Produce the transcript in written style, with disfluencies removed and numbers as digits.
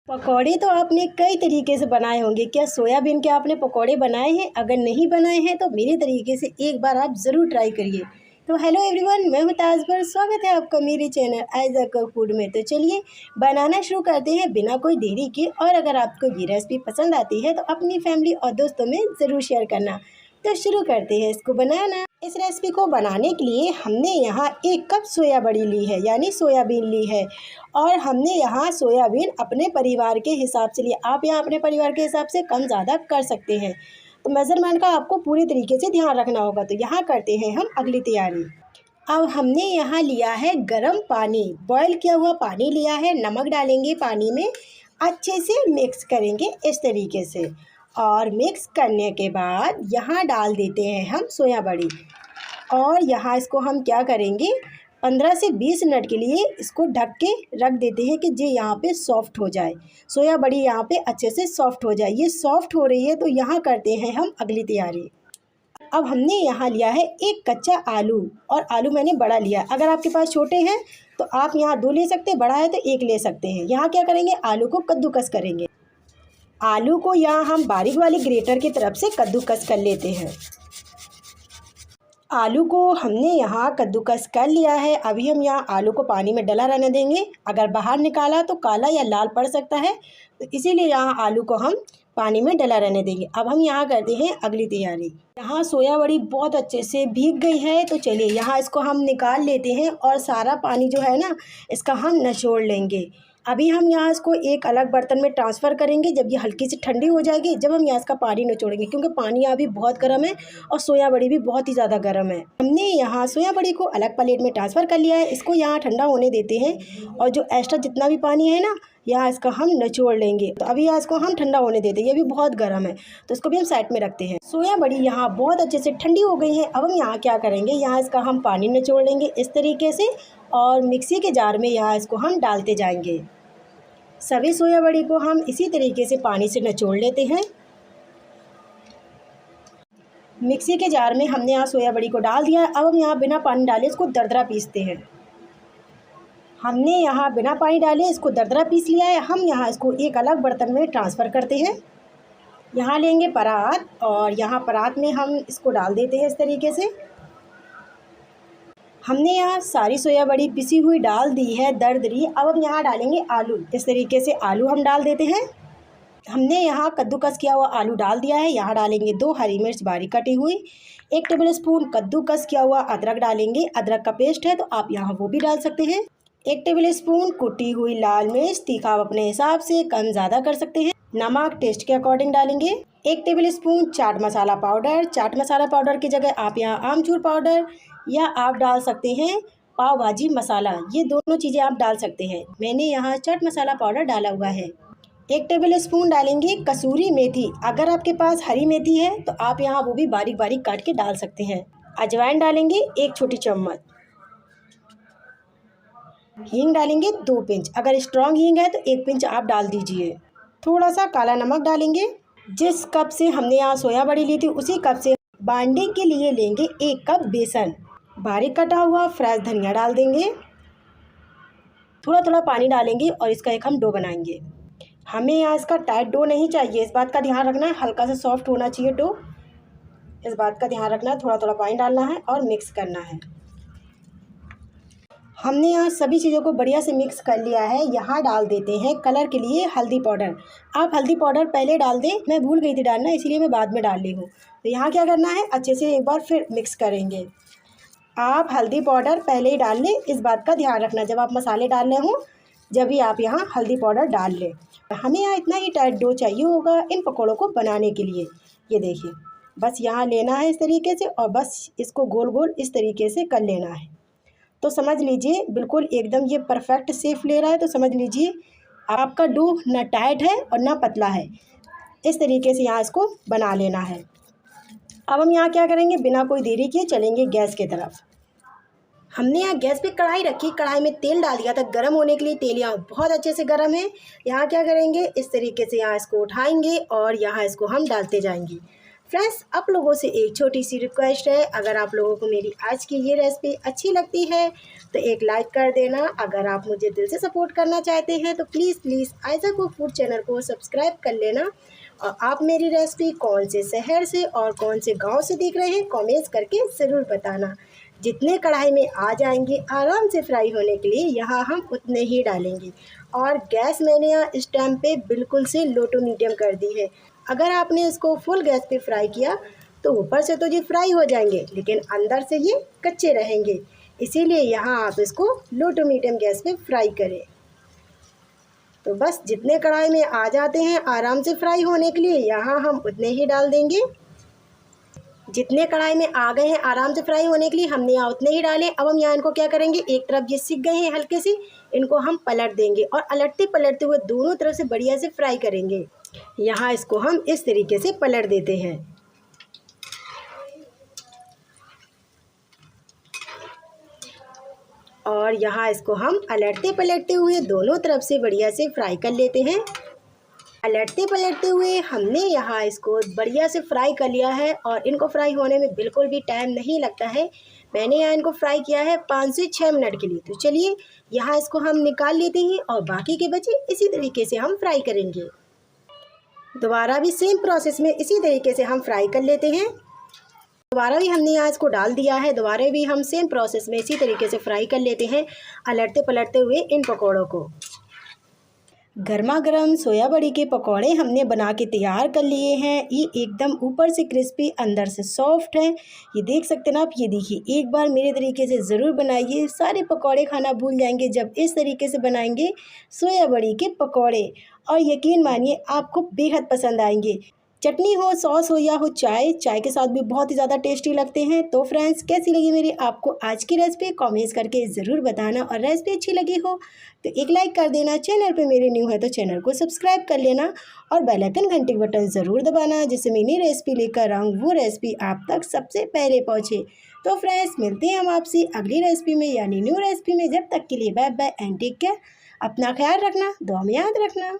पकौड़े तो आपने कई तरीके से बनाए होंगे। क्या सोयाबीन के आपने पकौड़े बनाए हैं? अगर नहीं बनाए हैं तो मेरे तरीके से एक बार आप ज़रूर ट्राई करिए। तो हेलो एवरीवन, मैं हूं ताजबर। स्वागत है आपका मेरे चैनल आइज़ा फूड में। तो चलिए बनाना शुरू करते हैं बिना कोई देरी के। और अगर आपको ये रेसिपी पसंद आती है तो अपनी फैमिली और दोस्तों में ज़रूर शेयर करना। तो शुरू करते हैं इसको बनाना। इस रेसिपी को बनाने के लिए हमने यहाँ 1 कप सोया बड़ी ली है, यानी सोयाबीन ली है। और हमने यहाँ सोयाबीन अपने परिवार के हिसाब से लिया। आप यहाँ अपने परिवार के हिसाब से कम ज़्यादा कर सकते हैं। तो मेज़रमेंट का आपको पूरी तरीके से ध्यान रखना होगा। तो यहाँ करते हैं हम अगली तैयारी। अब हमने यहाँ लिया है गर्म पानी, बॉयल किया हुआ पानी लिया है। नमक डालेंगे पानी में, अच्छे से मिक्स करेंगे इस तरीके से। और मिक्स करने के बाद यहाँ डाल देते हैं हम सोया बड़ी। और यहाँ इसको हम क्या करेंगे, 15 से 20 मिनट के लिए इसको ढक के रख देते हैं कि ये यहाँ पे सॉफ्ट हो जाए। सोया बड़ी यहाँ पे अच्छे से सॉफ्ट हो जाए। ये सॉफ्ट हो रही है तो यहाँ करते हैं हम अगली तैयारी। अब हमने यहाँ लिया है 1 कच्चा आलू, और आलू मैंने बड़ा लिया। अगर आपके पास छोटे हैं तो आप यहाँ 2 ले सकते हैं, बड़ा है तो 1 ले सकते हैं। यहाँ क्या करेंगे, आलू को कद्दूकस करेंगे। आलू को यहाँ हम बारीक वाली ग्रेटर की तरफ से कद्दूकस कर लेते हैं। आलू को हमने यहाँ कद्दूकस कर लिया है। अभी हम यहाँ आलू को पानी में डला रहने देंगे। अगर बाहर निकाला तो काला या लाल पड़ सकता है, तो इसीलिए यहाँ आलू को हम पानी में डला रहने देंगे। अब हम यहाँ करते हैं अगली तैयारी। यहाँ सोया बड़ी बहुत अच्छे से भीग गई है, तो चलिए यहाँ इसको हम निकाल लेते हैं और सारा पानी जो है ना, इसका हम निचोड़ लेंगे। अभी हम यहाँ इसको एक अलग बर्तन में ट्रांसफ़र करेंगे। जब ये हल्की सी ठंडी हो जाएगी, जब हम यहाँ इसका पानी निचोड़ेंगे, क्योंकि पानी यहाँ भी बहुत गर्म है और सोया बड़ी भी बहुत ही ज़्यादा गर्म है। हमने यहाँ सोया बड़ी को अलग प्लेट में ट्रांसफ़र कर लिया है। इसको यहाँ ठंडा होने देते हैं, और जो एक्स्ट्रा जितना भी पानी है ना, यहाँ इसका हम निचोड़ लेंगे। तो अभी यहाँ इसको हम ठंडा होने देते हैं। ये भी बहुत गर्म है तो इसको भी हम साइड में रखते हैं। सोया बड़ी यहाँ बहुत अच्छे से ठंडी हो गई है। अब हम यहाँ क्या करेंगे, यहाँ इसका हम पानी निचोड़ लेंगे इस तरीके से, और मिक्सी के जार में यहाँ इसको हम डालते जाएंगे। सभी सोया बड़ी को हम इसी तरीके से पानी से निचोड़ लेते हैं। मिक्सी के जार में हमने यहाँ सोया बड़ी को डाल दिया है। अब हम यहाँ बिना पानी डाले इसको दरदरा पीसते हैं। हमने यहाँ बिना पानी डाले इसको दरदरा पीस लिया है। हम यहाँ इसको एक अलग बर्तन में ट्रांसफ़र करते हैं। यहाँ लेंगे परात, और यहाँ परात में हम इसको डाल देते हैं इस तरीके से। हमने यहाँ सारी सोया बड़ी पिसी हुई डाल दी है दरदरी। अब हम यहाँ डालेंगे आलू। इस तरीके से आलू हम डाल देते हैं। हमने यहाँ कद्दूकस किया हुआ आलू डाल दिया है। यहाँ डालेंगे 2 हरी मिर्च बारीक कटी हुई, 1 टेबलस्पून कद्दूकस किया हुआ अदरक डालेंगे। अदरक का पेस्ट है तो आप यहाँ वो भी डाल सकते हैं। 1 टेबलस्पून कुटी हुई लाल मिर्च, तीखा आप अपने हिसाब से कम ज़्यादा कर सकते हैं। नमक टेस्ट के अकॉर्डिंग डालेंगे। 1 tablespoon chaat masala powder. Chaat masala powder की जगह आप यहाँ आमचूर पाउडर या आप डाल सकते हैं पाव भाजी मसाला। ये दोनों चीज़ें आप डाल सकते हैं। मैंने यहाँ चाट मसाला पाउडर डाला हुआ है। 1 टेबलस्पून डालेंगे कसूरी मेथी। अगर आपके पास हरी मेथी है तो आप यहाँ वो भी बारीक बारीक काट के डाल सकते हैं। अजवाइन डालेंगे 1 छोटी चम्मच। हींग डालेंगे 2 पिंच। अगर स्ट्रॉन्ग हींग है तो 1 पिंच आप डाल दीजिए। थोड़ा सा काला नमक डालेंगे। जिस कप से हमने यहाँ सोया बड़ी ली थी उसी कप से बाइंडिंग के लिए लेंगे 1 कप बेसन। बारीक कटा हुआ फ्रेश धनिया डाल देंगे। थोड़ा थोड़ा पानी डालेंगे और इसका एक हम डो बनाएंगे। हमें यहाँ इसका टाइट डो नहीं चाहिए, इस बात का ध्यान रखना है। हल्का सा सॉफ्ट होना चाहिए डो, इस बात का ध्यान रखना है। थोड़ा थोड़ा पानी डालना है और मिक्स करना है। हमने यहाँ सभी चीज़ों को बढ़िया से मिक्स कर लिया है। यहाँ डाल देते हैं कलर के लिए हल्दी पाउडर। आप हल्दी पाउडर पहले डाल दें, मैं भूल गई थी डालना, इसीलिए मैं बाद में डाल ली हूँ। तो यहाँ क्या करना है, अच्छे से एक बार फिर मिक्स करेंगे। आप हल्दी पाउडर पहले ही डाल लें, इस बात का ध्यान रखना। जब आप मसाले डाल रहे हों जब भी आप यहाँ हल्दी पाउडर डाल लें। हमें यहाँ इतना ही टाइट डो चाहिए होगा इन पकौड़ों को बनाने के लिए। ये देखिए, बस यहाँ लेना है इस तरीके से, और बस इसको गोल गोल इस तरीके से कर लेना है। तो समझ लीजिए बिल्कुल एकदम ये परफेक्ट शेप ले रहा है। तो समझ लीजिए आपका डो ना टाइट है और ना पतला है। इस तरीके से यहाँ इसको बना लेना है। अब हम यहाँ क्या करेंगे, बिना कोई देरी किए चलेंगे गैस की तरफ। हमने यहाँ गैस पे कढ़ाई रखी, कढ़ाई में तेल डाल दिया था गर्म होने के लिए। तेल यहाँ बहुत अच्छे से गर्म है। यहाँ क्या करेंगे, इस तरीके से यहाँ इसको उठाएंगे और यहाँ इसको हम डालते जाएंगे। फ्रेंड्स, आप लोगों से एक छोटी सी रिक्वेस्ट है, अगर आप लोगों को मेरी आज की ये रेसिपी अच्छी लगती है तो एक लाइक कर देना। अगर आप मुझे दिल से सपोर्ट करना चाहते हैं तो please Ayesha cook food channel को सब्सक्राइब कर लेना। और आप मेरी रेसिपी कौन से शहर से और कौन से गांव से देख रहे हैं कमेंट्स करके ज़रूर बताना। जितने कढ़ाई में आ जाएंगे आराम से फ्राई होने के लिए यहाँ हम उतने ही डालेंगे। और गैस मैंने यहाँ इस टाइम पे बिल्कुल से लो टू मीडियम कर दी है। अगर आपने इसको फुल गैस पे फ्राई किया तो ऊपर से तो ये फ्राई हो जाएंगे लेकिन अंदर से ये कच्चे रहेंगे, इसीलिए यहाँ आप इसको लो टू मीडियम गैस पे फ्राई करें। तो बस जितने कढ़ाई में आ जाते हैं आराम से फ्राई होने के लिए यहाँ हम उतने ही डाल देंगे। जितने कढ़ाई में आ गए हैं आराम से फ्राई होने के लिए हमने यहाँ उतने ही डाले। अब हम यहाँ इनको क्या करेंगे, एक तरफ ये सिक गए हैं हल्के से, इनको हम पलट देंगे और अलटते पलटते हुए दोनों तरफ से बढ़िया से फ्राई करेंगे। यहाँ इसको हम इस तरीके से पलट देते हैं। और यहाँ इसको हम अलटते पलटते हुए दोनों तरफ से बढ़िया से फ्राई कर लेते हैं। पलटते पलटते हुए हमने यहाँ इसको बढ़िया से फ्राई कर लिया है और इनको फ्राई होने में बिल्कुल भी टाइम नहीं लगता है। मैंने यहाँ इनको फ्राई किया है 5 से 6 मिनट के लिए। तो चलिए यहाँ इसको हम निकाल लेते हैं और बाकी के बचे इसी तरीके से हम फ्राई करेंगे। दोबारा भी सेम प्रोसेस में इसी तरीके से हम फ्राई कर लेते हैं। दोबारा भी हमने यहाँ इसको डाल दिया है, दोबारा भी हम सेम प्रोसेस में इसी तरीके से फ्राई कर लेते हैं अलटते पलटते हुए इन पकौड़ों को। गर्मा गर्म सोया बड़ी के पकौड़े हमने बना के तैयार कर लिए हैं। ये एकदम ऊपर से क्रिस्पी अंदर से सॉफ्ट है, ये देख सकते हैं ना आप। ये देखिए, एक बार मेरे तरीके से ज़रूर बनाइए, सारे पकौड़े खाना भूल जाएंगे जब इस तरीके से बनाएंगे सोया बड़ी के पकौड़े। और यकीन मानिए आपको बेहद पसंद आएंगे। चटनी हो, सॉस हो या हो चाय के साथ भी बहुत ही ज़्यादा टेस्टी लगते हैं। तो फ्रेंड्स, कैसी लगी मेरी आपको आज की रेसिपी कमेंट्स करके ज़रूर बताना। और रेसिपी अच्छी लगी हो तो एक लाइक कर देना। चैनल पे मेरे न्यू है तो चैनल को सब्सक्राइब कर लेना और बेल आइकन घंटी बटन ज़रूर दबाना, जिससे मैं नई रेसिपी लेकर आऊँ वो रेसिपी आप तक सबसे पहले पहुँचे। तो फ्रेंड्स, मिलते हैं हम आपसे अगली रेसिपी में यानी न्यू रेसिपी में। जब तक के लिए bye bye and take care. अपना ख्याल रखना, दुआ में याद रखना।